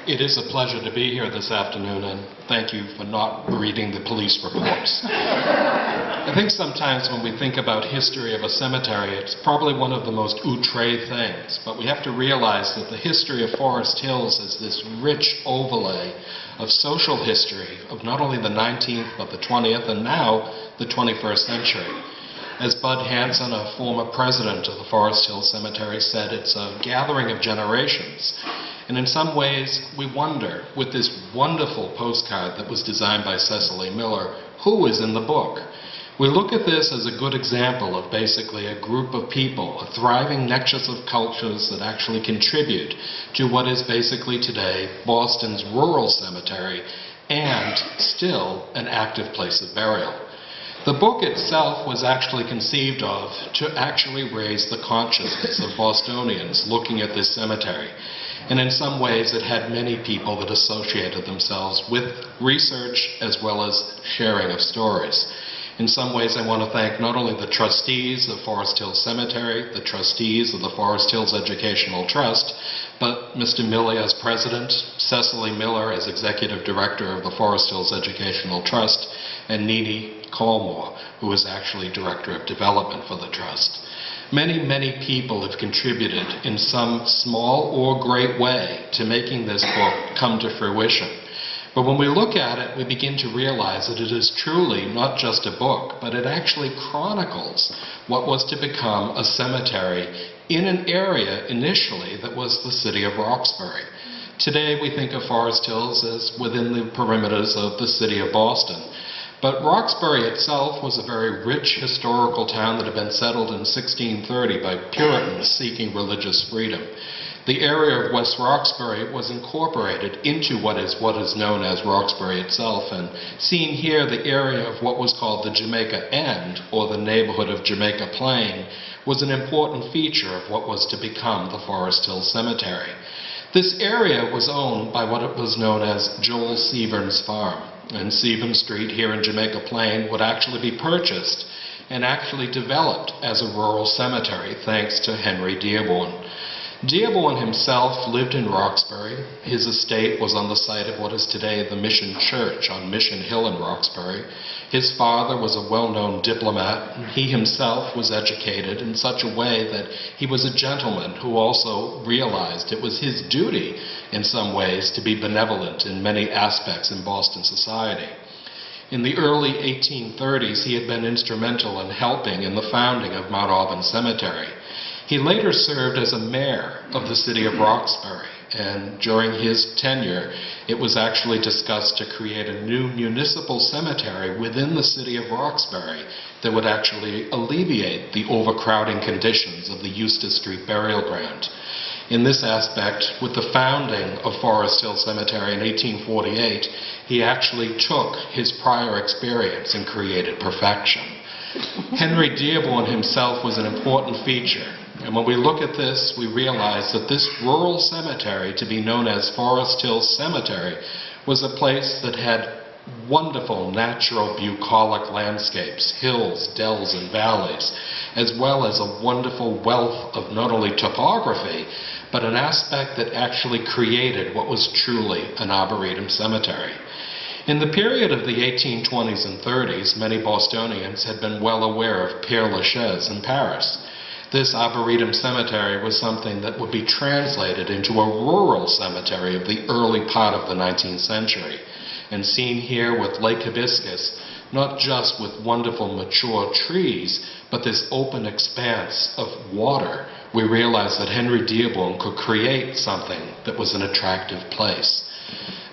It is a pleasure to be here this afternoon, and thank you for not reading the police reports. I think sometimes when we think about history of a cemetery, it's probably one of the most outre things, but we have to realize that the history of Forest Hills is this rich overlay of social history of not only the 19th, but the 20th, and now the 21st century. As Bud Hanson, a former president of the Forest Hills Cemetery, said, it's a gathering of generations. And in some ways, we wonder, with this wonderful postcard that was designed by Cecily Miller, who is in the book? We look at this as a good example of basically a group of people, a thriving nexus of cultures that actually contribute to what is basically today Boston's rural cemetery and still an active place of burial. The book itself was actually conceived of to actually raise the consciousness of Bostonians looking at this cemetery. And in some ways it had many people that associated themselves with research as well as sharing of stories. In some ways I want to thank not only the trustees of Forest Hills Cemetery, the trustees of the Forest Hills Educational Trust, but Mr. Milley as president, Cecily Miller as executive director of the Forest Hills Educational Trust, and Nini Colmore, who is actually director of development for the trust. Many, many people have contributed in some small or great way to making this book come to fruition. But when we look at it, we begin to realize that it is truly not just a book, but it actually chronicles what was to become a cemetery in an area initially that was the city of Roxbury. Today we think of Forest Hills as within the perimeters of the city of Boston. But Roxbury itself was a very rich historical town that had been settled in 1630 by Puritans seeking religious freedom. The area of West Roxbury was incorporated into what is known as Roxbury itself, and seen here the area of what was called the Jamaica End, or the neighborhood of Jamaica Plain, was an important feature of what was to become the Forest Hills Cemetery. This area was owned by what it was known as Joel Severn's farm, and Severn Street here in Jamaica Plain would actually be purchased and actually developed as a rural cemetery thanks to Henry Dearborn. Dearborn himself lived in Roxbury. His estate was on the site of what is today the Mission Church on Mission Hill in Roxbury. His father was a well-known diplomat, and he himself was educated in such a way that he was a gentleman who also realized it was his duty in some ways to be benevolent in many aspects in Boston society. In the early 1830s, he had been instrumental in helping in the founding of Mount Auburn Cemetery. He later served as a mayor of the city of Roxbury, and during his tenure, it was actually discussed to create a new municipal cemetery within the city of Roxbury that would actually alleviate the overcrowding conditions of the Eustace Street burial ground. In this aspect, with the founding of Forest Hill Cemetery in 1848, he actually took his prior experience and created perfection. Henry Dearborn himself was an important feature. And when we look at this, we realize that this rural cemetery, to be known as Forest Hills Cemetery, was a place that had wonderful natural bucolic landscapes, hills, dells, and valleys, as well as a wonderful wealth of not only topography, but an aspect that actually created what was truly an arboretum cemetery. In the period of the 1820s and 30s, many Bostonians had been well aware of Père Lachaise in Paris. This arboretum cemetery was something that would be translated into a rural cemetery of the early part of the 19th century. And seen here with Lake Hibiscus, not just with wonderful mature trees, but this open expanse of water, we realized that Henry Dearborn could create something that was an attractive place.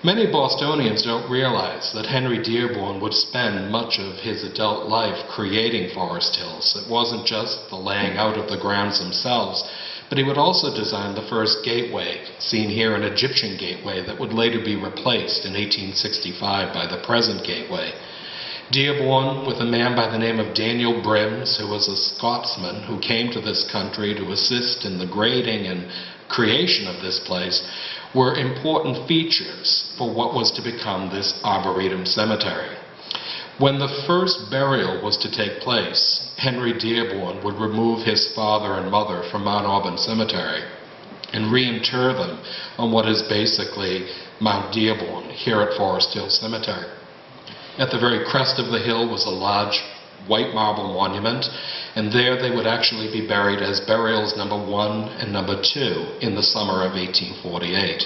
Many Bostonians don't realize that Henry Dearborn would spend much of his adult life creating Forest Hills. It wasn't just the laying out of the grounds themselves, but he would also design the first gateway, seen here an Egyptian gateway that would later be replaced in 1865 by the present gateway. Dearborn, with a man by the name of Daniel Brims, who was a Scotsman who came to this country to assist in the grading and creation of this place, were important features for what was to become this arboretum cemetery. When the first burial was to take place, Henry Dearborn would remove his father and mother from Mount Auburn Cemetery and reinter them on what is basically Mount Dearborn here at Forest Hill Cemetery. At the very crest of the hill was a large white marble monument, and there they would actually be buried as burials number 1 and number 2 in the summer of 1848.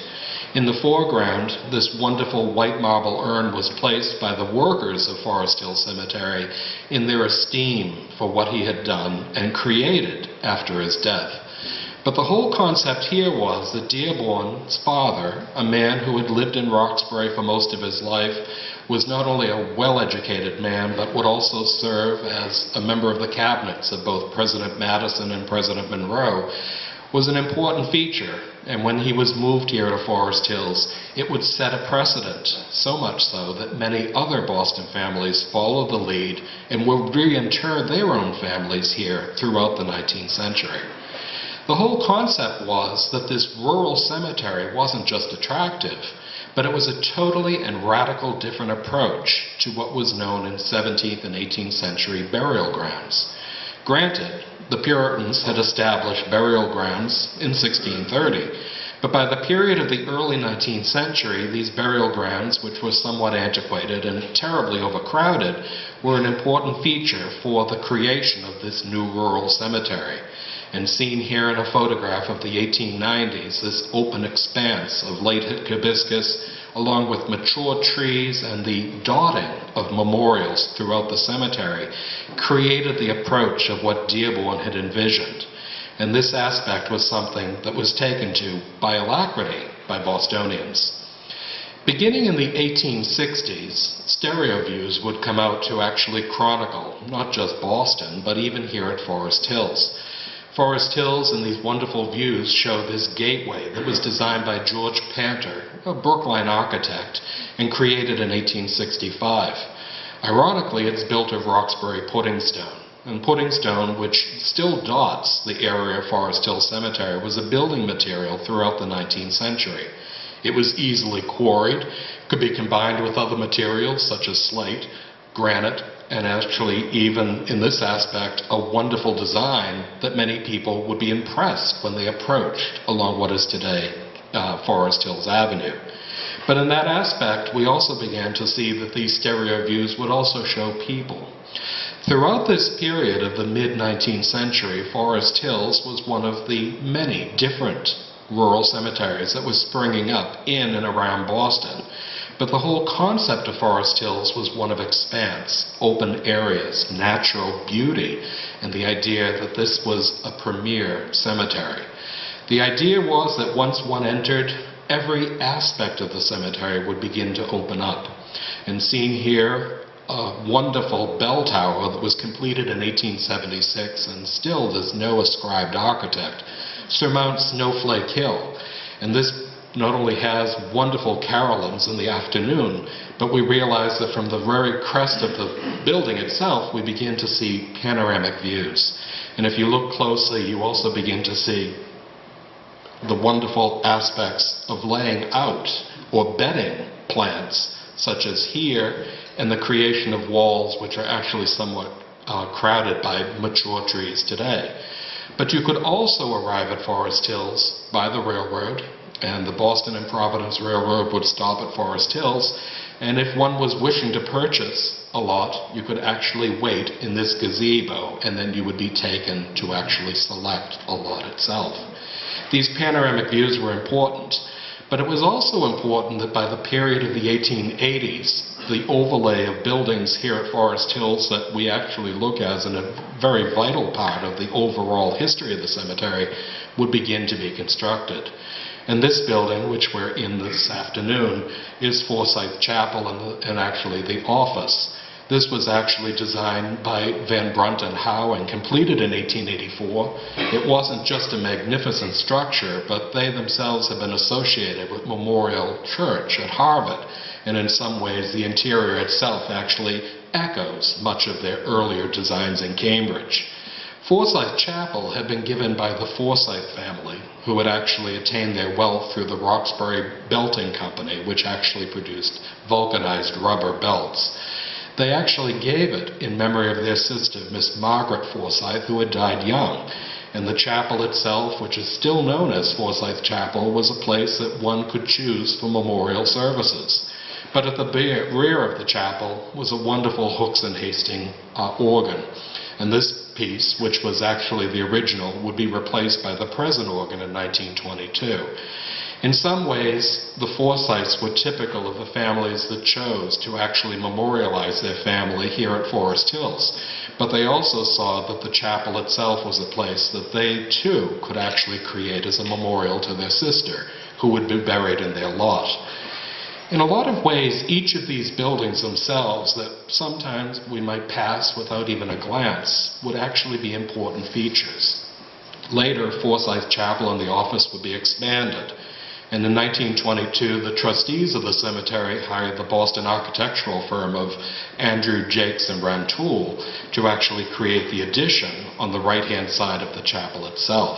In the foreground, this wonderful white marble urn was placed by the workers of Forest Hill Cemetery in their esteem for what he had done and created after his death. But the whole concept here was that Dearborn's father, a man who had lived in Roxbury for most of his life, was not only a well-educated man, but would also serve as a member of the cabinets of both President Madison and President Monroe, was an important feature. And when he was moved here to Forest Hills, it would set a precedent, so much so that many other Boston families followed the lead and would reinter their own families here throughout the 19th century. The whole concept was that this rural cemetery wasn't just attractive, but it was a totally and radical different approach to what was known in 17th and 18th century burial grounds. Granted, the Puritans had established burial grounds in 1630, but by the period of the early 19th century, these burial grounds, which were somewhat antiquated and terribly overcrowded, were an important feature for the creation of this new rural cemetery. And seen here in a photograph of the 1890s, this open expanse of late hibiscus, along with mature trees and the dotting of memorials throughout the cemetery, created the approach of what Dearborn had envisioned. And this aspect was something that was taken to by alacrity by Bostonians. Beginning in the 1860s, stereo views would come out to actually chronicle not just Boston, but even here at Forest Hills. Forest Hills and these wonderful views show this gateway that was designed by George Panter, a Brookline architect, and created in 1865. Ironically, it's built of Roxbury pudding stone. And pudding stone, which still dots the area of Forest Hill Cemetery, was a building material throughout the 19th century. It was easily quarried, could be combined with other materials such as slate, granite, and actually even in this aspect a wonderful design that many people would be impressed when they approached along what is today Forest Hills Avenue. But in that aspect, we also began to see that these stereo views would also show people. Throughout this period of the mid-19th century, Forest Hills was one of the many different rural cemeteries that was springing up in and around Boston. But the whole concept of Forest Hills was one of expanse, open areas, natural beauty, and the idea that this was a premier cemetery. The idea was that once one entered, every aspect of the cemetery would begin to open up. And seen here, a wonderful bell tower that was completed in 1876, and still there's no ascribed architect, surmounts Snowflake Hill. And this not only has wonderful carillons in the afternoon, but we realize that from the very crest of the building itself, we begin to see panoramic views. And if you look closely, you also begin to see the wonderful aspects of laying out or bedding plants, such as here, and the creation of walls which are actually somewhat crowded by mature trees today. But you could also arrive at Forest Hills by the railroad, and the Boston and Providence Railroad would stop at Forest Hills, and if one was wishing to purchase a lot, you could actually wait in this gazebo, and then you would be taken to actually select a lot itself. These panoramic views were important, but it was also important that by the period of the 1880s, the overlay of buildings here at Forest Hills that we actually look as a very vital part of the overall history of the cemetery would begin to be constructed. And this building, which we're in this afternoon, is Forsyth Chapel and actually the office. This was actually designed by Van Brunt and Howe and completed in 1884. It wasn't just a magnificent structure, but they themselves have been associated with Memorial Church at Harvard. And in some ways, the interior itself actually echoes much of their earlier designs in Cambridge. Forsyth Chapel had been given by the Forsyth family, who had actually attained their wealth through the Roxbury Belting Company, which actually produced vulcanized rubber belts. They actually gave it in memory of their sister, Miss Margaret Forsyth, who had died young. And the chapel itself, which is still known as Forsyth Chapel, was a place that one could choose for memorial services. But at the rear of the chapel was a wonderful Hooks and Hastings organ. And this piece, which was actually the original, would be replaced by the present organ in 1922. In some ways, the Forsyths were typical of the families that chose to actually memorialize their family here at Forest Hills. But they also saw that the chapel itself was a place that they, too, could actually create as a memorial to their sister, who would be buried in their lot. In a lot of ways, each of these buildings themselves, that sometimes we might pass without even a glance, would actually be important features. Later, Forsyth Chapel and the office would be expanded. And in 1922, the trustees of the cemetery hired the Boston architectural firm of Andrew, Jakes, and Rantoul to actually create the addition on the right-hand side of the chapel itself.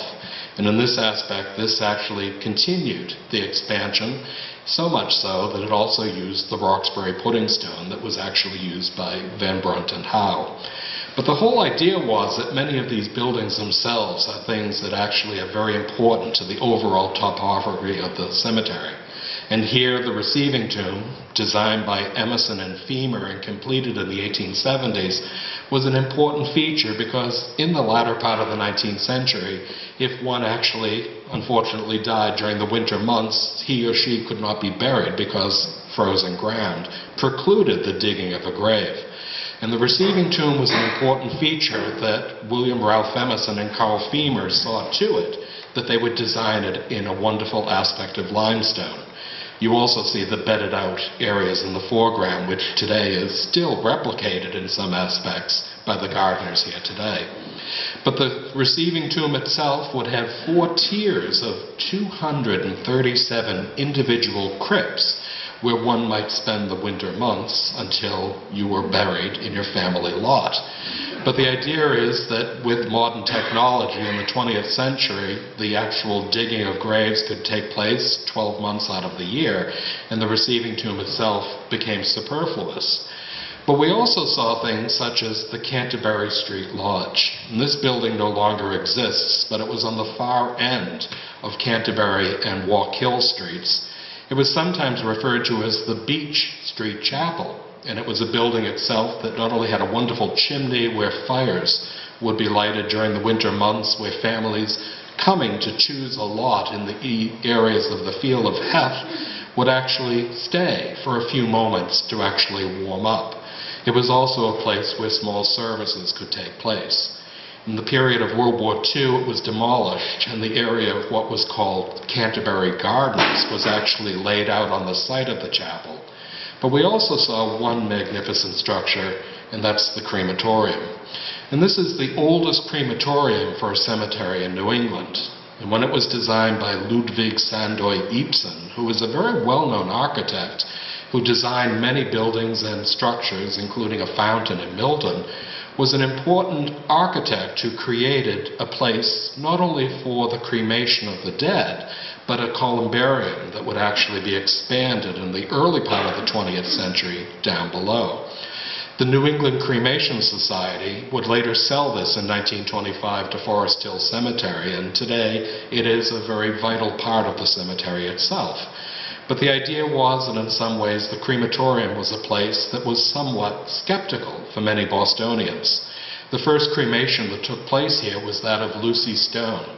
And in this aspect, this actually continued the expansion, so much so that it also used the Roxbury pudding stone that was actually used by Van Brunt and Howe. But the whole idea was that many of these buildings themselves are things that actually are very important to the overall topography of the cemetery. And here, the receiving tomb, designed by Emerson and Femer and completed in the 1870s, was an important feature because in the latter part of the 19th century, if one actually, unfortunately, died during the winter months, he or she could not be buried because frozen ground precluded the digging of a grave. And the receiving tomb was an important feature that William Ralph Emerson and Carl Femer saw to it, that they would design it in a wonderful aspect of limestone. You also see the bedded out areas in the foreground, which today is still replicated in some aspects by the gardeners here today. But the receiving tomb itself would have 4 tiers of 237 individual crypts, where one might spend the winter months until you were buried in your family lot. But the idea is that with modern technology in the 20th century, the actual digging of graves could take place 12 months out of the year, and the receiving tomb itself became superfluous. But we also saw things such as the Canterbury Street Lodge. And this building no longer exists, but it was on the far end of Canterbury and Walk Hill Streets. It was sometimes referred to as the Beach Street Chapel, and it was a building itself that not only had a wonderful chimney where fires would be lighted during the winter months, where families coming to choose a lot in the areas of the Field of Heth would actually stay for a few moments to actually warm up. It was also a place where small services could take place. In the period of World War II, it was demolished, and the area of what was called Canterbury Gardens was actually laid out on the site of the chapel. But we also saw one magnificent structure, and that's the crematorium. And this is the oldest crematorium for a cemetery in New England. And when it was designed by Ludwig Sandoy Ibsen, who was a very well-known architect who designed many buildings and structures, including a fountain in Milton, was an important architect who created a place not only for the cremation of the dead, but a columbarium that would actually be expanded in the early part of the 20th century down below. The New England Cremation Society would later sell this in 1925 to Forest Hill Cemetery, and today it is a very vital part of the cemetery itself. But the idea was that in some ways the crematorium was a place that was somewhat skeptical for many Bostonians. The first cremation that took place here was that of Lucy Stone.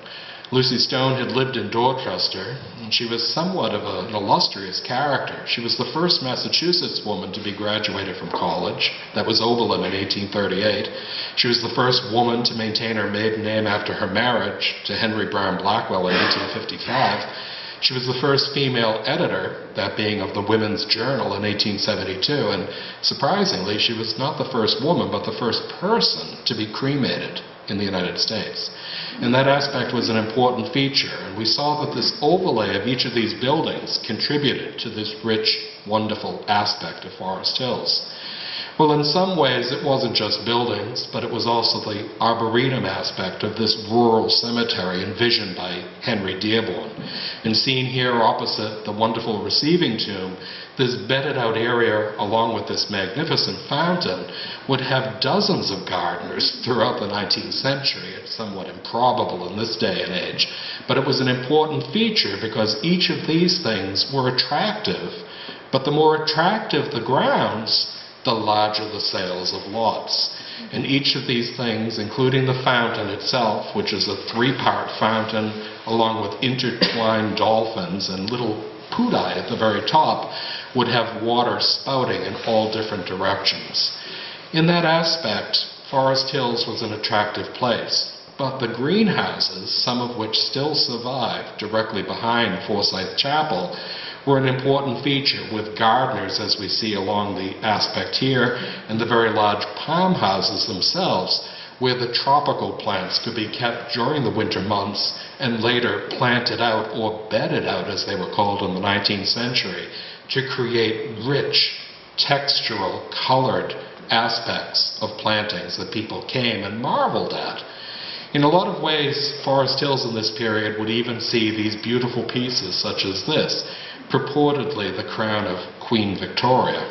Lucy Stone had lived in Dorchester, and she was somewhat of an illustrious character. She was the first Massachusetts woman to be graduated from college. That was Oberlin in 1838. She was the first woman to maintain her maiden name after her marriage to Henry Brown Blackwell in 1855. She was the first female editor, that being of the Women's Journal in 1872, and surprisingly, she was not the first woman, but the first person to be cremated in the United States. And that aspect was an important feature, and we saw that this overlay of each of these buildings contributed to this rich, wonderful aspect of Forest Hills. Well, in some ways it wasn't just buildings, but it was also the arboretum aspect of this rural cemetery envisioned by Henry Dearborn. And seen here opposite the wonderful receiving tomb, this bedded out area along with this magnificent fountain would have dozens of gardeners throughout the 19th century. It's somewhat improbable in this day and age, but it was an important feature because each of these things were attractive, but the more attractive the grounds, the larger the sales of lots. And each of these things, including the fountain itself, which is a three-part fountain along with intertwined dolphins and little pudi at the very top, would have water spouting in all different directions. In that aspect, Forest Hills was an attractive place. But the greenhouses, some of which still survive directly behind Forsyth Chapel, were an important feature, with gardeners, as we see along the aspect here, and the very large palm houses themselves, where the tropical plants could be kept during the winter months and later planted out, or bedded out as they were called in the 19th century, to create rich, textural, colored aspects of plantings that people came and marveled at. In a lot of ways, Forest Hills in this period would even see these beautiful pieces such as this, purportedly the crown of Queen Victoria.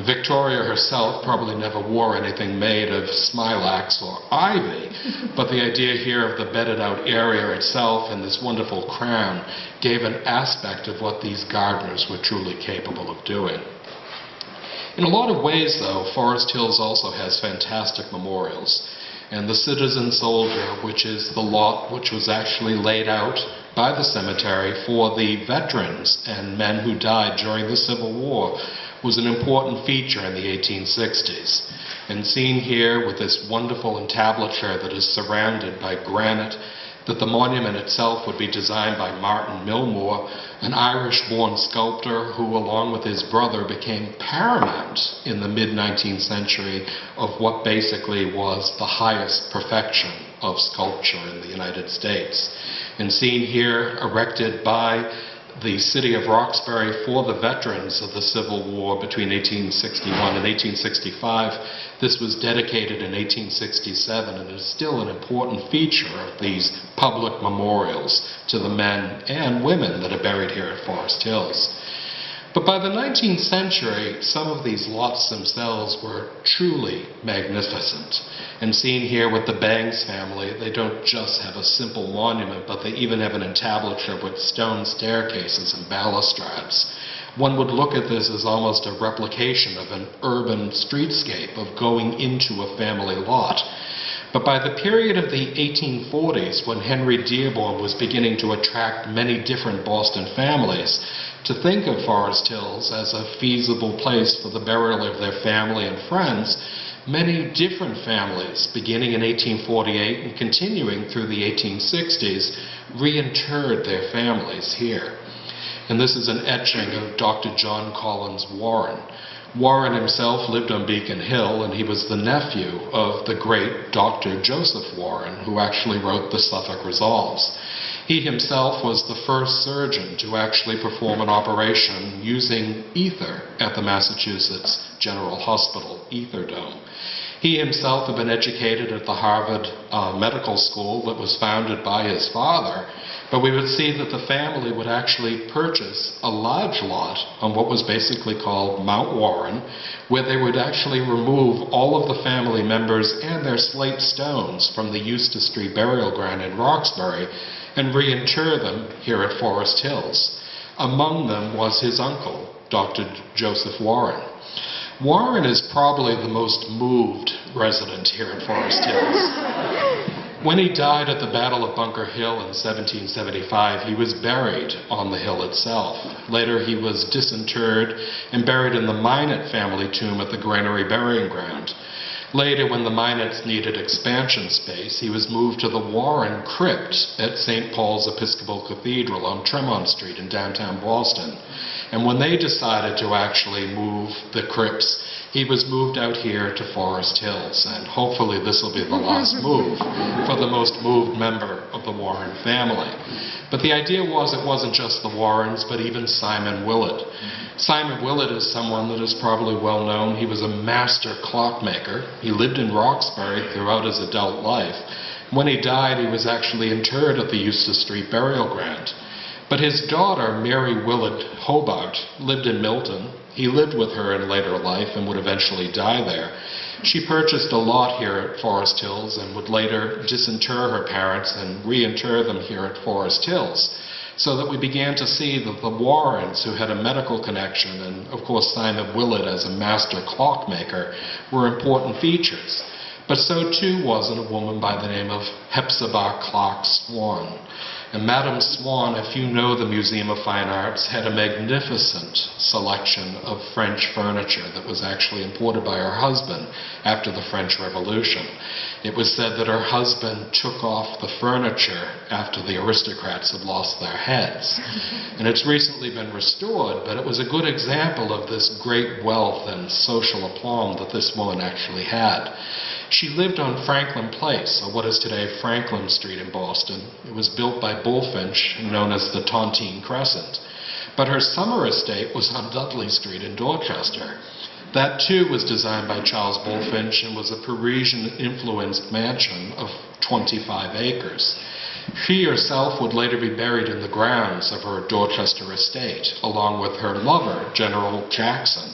Victoria herself probably never wore anything made of smilax or ivy, but the idea here of the bedded out area itself and this wonderful crown gave an aspect of what these gardeners were truly capable of doing. In a lot of ways, though, Forest Hills also has fantastic memorials. And the Citizen Soldier, which is the lot which was actually laid out by the cemetery for the veterans and men who died during the Civil War, was an important feature in the 1860s. And seen here with this wonderful entablature that is surrounded by granite, that the monument itself would be designed by Martin Milmore, an Irish-born sculptor who, along with his brother, became paramount in the mid-19th century of what basically was the highest perfection of sculpture in the United States. And seen here, erected by the city of Roxbury for the veterans of the Civil War between 1861 and 1865. This was dedicated in 1867 and is still an important feature of these public memorials to the men and women that are buried here at Forest Hills. But by the 19th century, some of these lots themselves were truly magnificent. And seen here with the Bangs family, they don't just have a simple monument, but they even have an entablature with stone staircases and balustrades. One would look at this as almost a replication of an urban streetscape of going into a family lot. But by the period of the 1840s, when Henry Dearborn was beginning to attract many different Boston families, to think of Forest Hills as a feasible place for the burial of their family and friends, many different families, beginning in 1848 and continuing through the 1860s, reinterred their families here. And this is an etching of Dr. John Collins Warren. Warren himself lived on Beacon Hill, and he was the nephew of the great Dr. Joseph Warren, who actually wrote the Suffolk Resolves. He himself was the first surgeon to actually perform an operation using ether at the Massachusetts General Hospital, Ether Dome. He himself had been educated at the Harvard Medical School that was founded by his father, but we would see that the family would actually purchase a large lot on what was basically called Mount Warren, where they would actually remove all of the family members and their slate stones from the Eustace Street burial ground in Roxbury and reinter them here at Forest Hills. Among them was his uncle, Dr. Joseph Warren. Warren is probably the most moved resident here at Forest Hills. When he died at the Battle of Bunker Hill in 1775, he was buried on the hill itself. Later he was disinterred and buried in the Minot family tomb at the Granary Burying Ground. Later, when the Minots needed expansion space, he was moved to the Warren Crypt at St. Paul's Episcopal Cathedral on Tremont Street in downtown Boston. And when they decided to actually move the crypts he was moved out here to Forest Hills, and hopefully this will be the last move for the most moved member of the Warren family. But the idea was it wasn't just the Warrens, but even Simon Willett. Simon Willett is someone that is probably well known. He was a master clockmaker. He lived in Roxbury throughout his adult life. When he died, he was actually interred at the Eustace Street burial ground. But his daughter, Mary Willett Hobart, lived in Milton. He lived with her in later life and would eventually die there. She purchased a lot here at Forest Hills and would later disinter her parents and reinter them here at Forest Hills. So that we began to see that the Warrens, who had a medical connection, and of course Simon Willett as a master clockmaker, were important features. But so too was a woman by the name of Hepzibah Clark Swan. And Madame Swan, if you know the Museum of Fine Arts, had a magnificent selection of French furniture that was actually imported by her husband after the French Revolution. It was said that her husband took off the furniture after the aristocrats had lost their heads. And it's recently been restored, but it was a good example of this great wealth and social aplomb that this woman actually had. She lived on Franklin Place, or what is today Franklin Street in Boston. It was built by Bullfinch, known as the Tontine Crescent. But her summer estate was on Dudley Street in Dorchester. That too was designed by Charles Bullfinch and was a Parisian-influenced mansion of 25 acres. She herself would later be buried in the grounds of her Dorchester estate, along with her lover, General Jackson.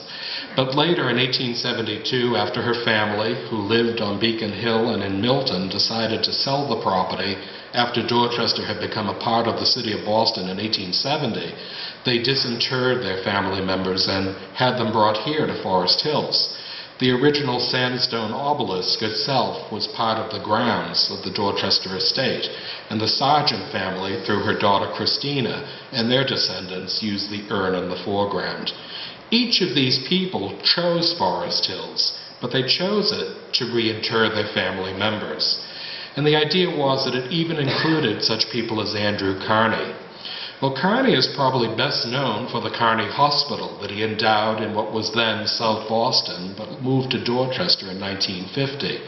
But later in 1872, after her family, who lived on Beacon Hill and in Milton, decided to sell the property after Dorchester had become a part of the city of Boston in 1870, they disinterred their family members and had them brought here to Forest Hills. The original sandstone obelisk itself was part of the grounds of the Dorchester estate, and the Sargent family, through her daughter Christina, and their descendants, used the urn in the foreground. Each of these people chose Forest Hills, but they chose it to reinter their family members. And the idea was that it even included such people as Andrew Carney. Well, Carney is probably best known for the Carney Hospital that he endowed in what was then South Boston, but moved to Dorchester in 1950.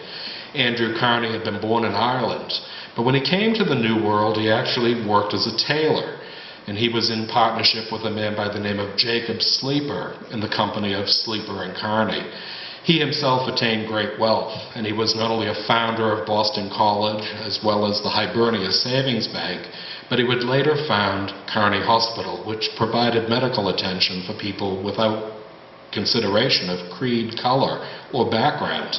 Andrew Carney had been born in Ireland, but when he came to the New World, he actually worked as a tailor. And he was in partnership with a man by the name of Jacob Sleeper in the company of Sleeper and Carney. He himself attained great wealth, and he was not only a founder of Boston College as well as the Hibernia Savings Bank, but he would later found Carney Hospital, which provided medical attention for people without consideration of creed, color, or background.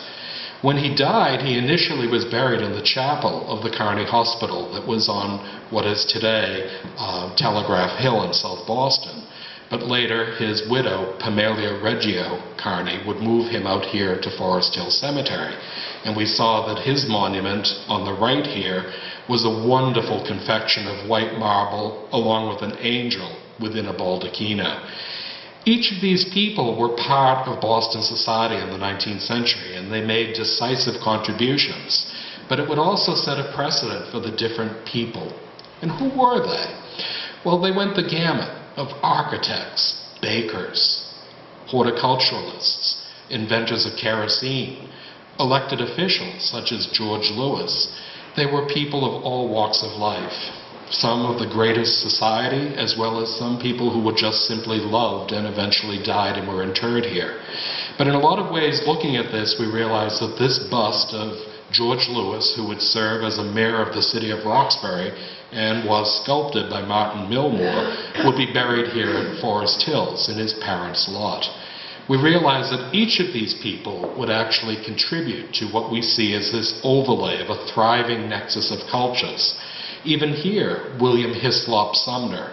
When he died, he initially was buried in the chapel of the Carney Hospital that was on what is today Telegraph Hill in South Boston. But later, his widow, Pamelia Reggio Carney, would move him out here to Forest Hill Cemetery. And we saw that his monument on the right here was a wonderful confection of white marble along with an angel within a baldacchino. Each of these people were part of Boston society in the 19th century, and they made decisive contributions. But it would also set a precedent for the different people. And who were they? Well, they went the gamut of architects, bakers, horticulturalists, inventors of kerosene, elected officials such as George Lewis. They were people of all walks of life. Some of the greatest society, as well as some people who were just simply loved and eventually died and were interred here. But in a lot of ways, looking at this, we realize that this bust of George Lewis, who would serve as a mayor of the city of Roxbury and was sculpted by Martin Milmore, would be buried here at Forest Hills in his parents' lot. We realize that each of these people would actually contribute to what we see as this overlay of a thriving nexus of cultures. Even here, William Hislop Sumner,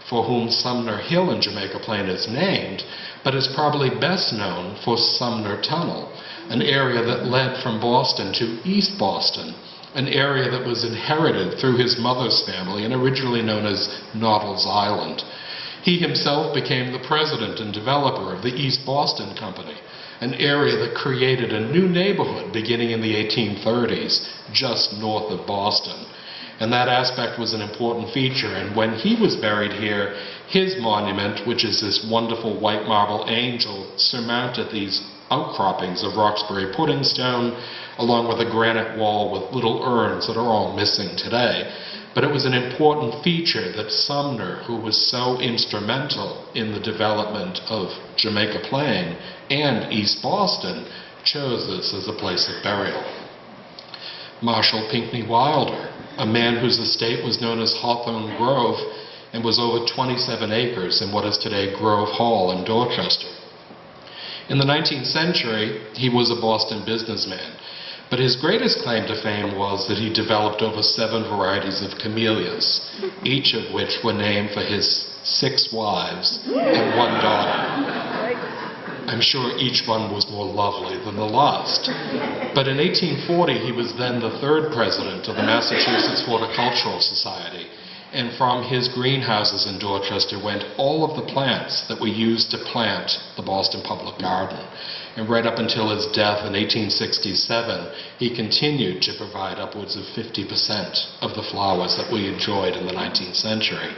for whom Sumner Hill in Jamaica Plain is named, but is probably best known for Sumner Tunnel, an area that led from Boston to East Boston, an area that was inherited through his mother's family and originally known as Noddle's Island. He himself became the president and developer of the East Boston Company, an area that created a new neighborhood beginning in the 1830s, just north of Boston. And that aspect was an important feature, and when he was buried here, his monument, which is this wonderful white marble angel, surmounted these outcroppings of Roxbury pudding stone, along with a granite wall with little urns that are all missing today. But it was an important feature that Sumner, who was so instrumental in the development of Jamaica Plain and East Boston, chose this as a place of burial. Marshall Pinckney Wilder, a man whose estate was known as Hawthorne Grove and was over 27 acres in what is today Grove Hall in Dorchester. In the 19th century, he was a Boston businessman, but his greatest claim to fame was that he developed over 7 varieties of camellias, each of which were named for his 6 wives and 1 daughter. I'm sure each one was more lovely than the last. But in 1840, he was then the 3rd president of the Massachusetts Horticultural Society, and from his greenhouses in Dorchester went all of the plants that were used to plant the Boston Public Garden. And right up until his death in 1867, he continued to provide upwards of 50% of the flowers that we enjoyed in the 19th century.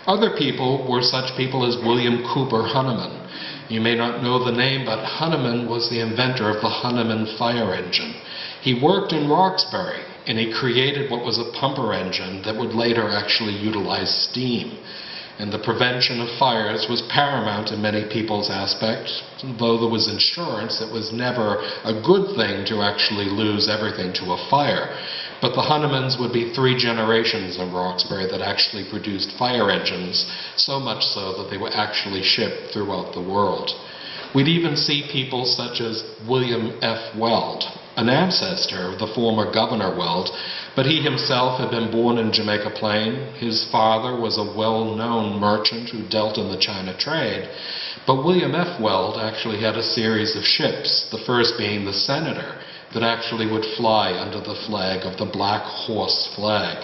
Other people were such people as William Cooper Hunneman. You may not know the name, but Hunneman was the inventor of the Hunneman fire engine. He worked in Roxbury, and he created what was a pumper engine that would later actually utilize steam. And the prevention of fires was paramount in many people's aspects. Though there was insurance, it was never a good thing to actually lose everything to a fire. But the Hunnemans would be 3 generations in Roxbury that actually produced fire engines, so much so that they were actually shipped throughout the world. We'd even see people such as William F. Weld, an ancestor of the former Governor Weld, but he himself had been born in Jamaica Plain. His father was a well-known merchant who dealt in the China trade. But William F. Weld actually had a series of ships, the first being the Senator, that actually would fly under the flag of the Black Horse flag.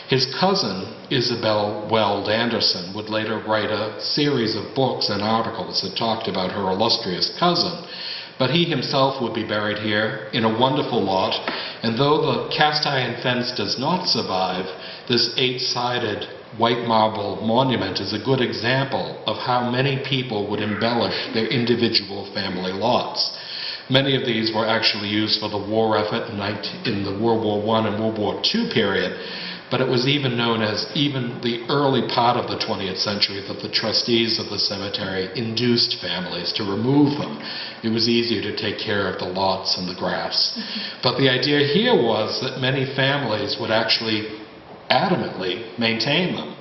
His cousin, Isabel Weld Anderson, would later write a series of books and articles that talked about her illustrious cousin. But he himself would be buried here in a wonderful lot, and though the cast iron fence does not survive, this 8-sided white marble monument is a good example of how many people would embellish their individual family lots. Many of these were actually used for the war effort in the World War I and World War II period, but it was even known as even the early part of the 20th century that the trustees of the cemetery induced families to remove them. It was easier to take care of the lots and the grass. But the idea here was that many families would actually adamantly maintain them.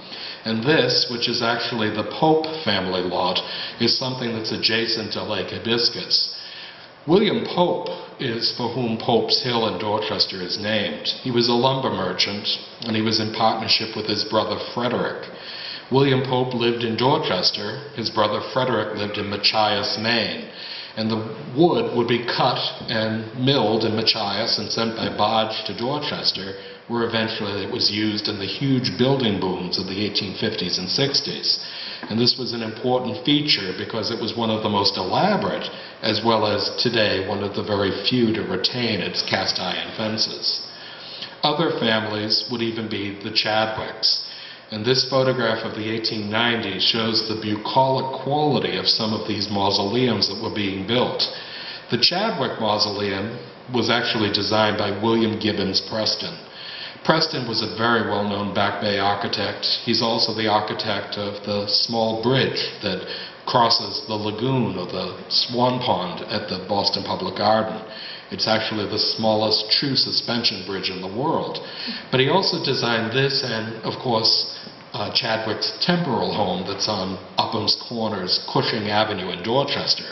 And this, which is actually the Pope family lot, is something that's adjacent to Lake Hibiscus. William Pope is for whom Pope's Hill in Dorchester is named. He was a lumber merchant, and he was in partnership with his brother Frederick. William Pope lived in Dorchester. His brother Frederick lived in Machias, Maine. And the wood would be cut and milled in Machias and sent by barge to Dorchester, where eventually it was used in the huge building booms of the 1850s and 60s. And this was an important feature because it was one of the most elaborate, as well as today one of the very few to retain its cast iron fences. Other families would even be the Chadwicks. And this photograph of the 1890s shows the bucolic quality of some of these mausoleums that were being built. The Chadwick Mausoleum was actually designed by William Gibbons Preston. Preston was a very well-known Back Bay architect. He's also the architect of the small bridge that crosses the lagoon or the swan pond at the Boston Public Garden. It's actually the smallest true suspension bridge in the world. But he also designed this and, of course, Chadwick's temporal home that's on Upham's Corners, Cushing Avenue in Dorchester.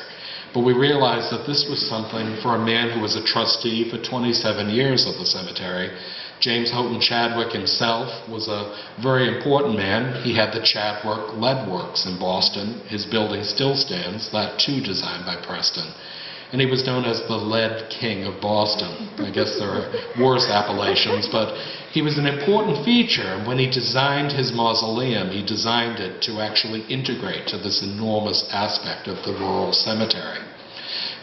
But we realized that this was something for a man who was a trustee for 27 years of the cemetery. James Houghton Chadwick himself was a very important man. He had the Chadwick Lead Works in Boston. His building still stands, that too designed by Preston. And he was known as the Lead King of Boston. I guess there are worse appellations, but he was an important feature. And when he designed his mausoleum, he designed it to actually integrate to this enormous aspect of the rural cemetery.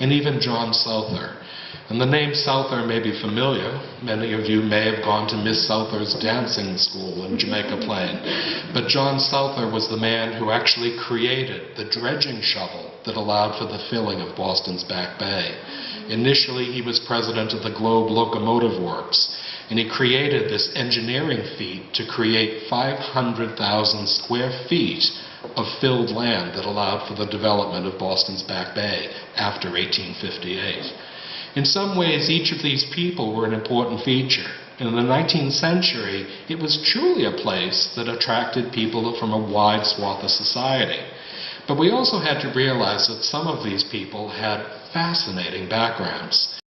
And even John Souther. And the name Souther may be familiar. Many of you may have gone to Miss Souther's dancing school in Jamaica Plain. But John Souther was the man who actually created the dredging shovel that allowed for the filling of Boston's Back Bay. Initially, he was president of the Globe Locomotive Works, and he created this engineering feat to create 500,000 square feet of filled land that allowed for the development of Boston's Back Bay after 1858. In some ways, each of these people were an important feature. In the 19th century, it was truly a place that attracted people from a wide swath of society. But we also had to realize that some of these people had fascinating backgrounds.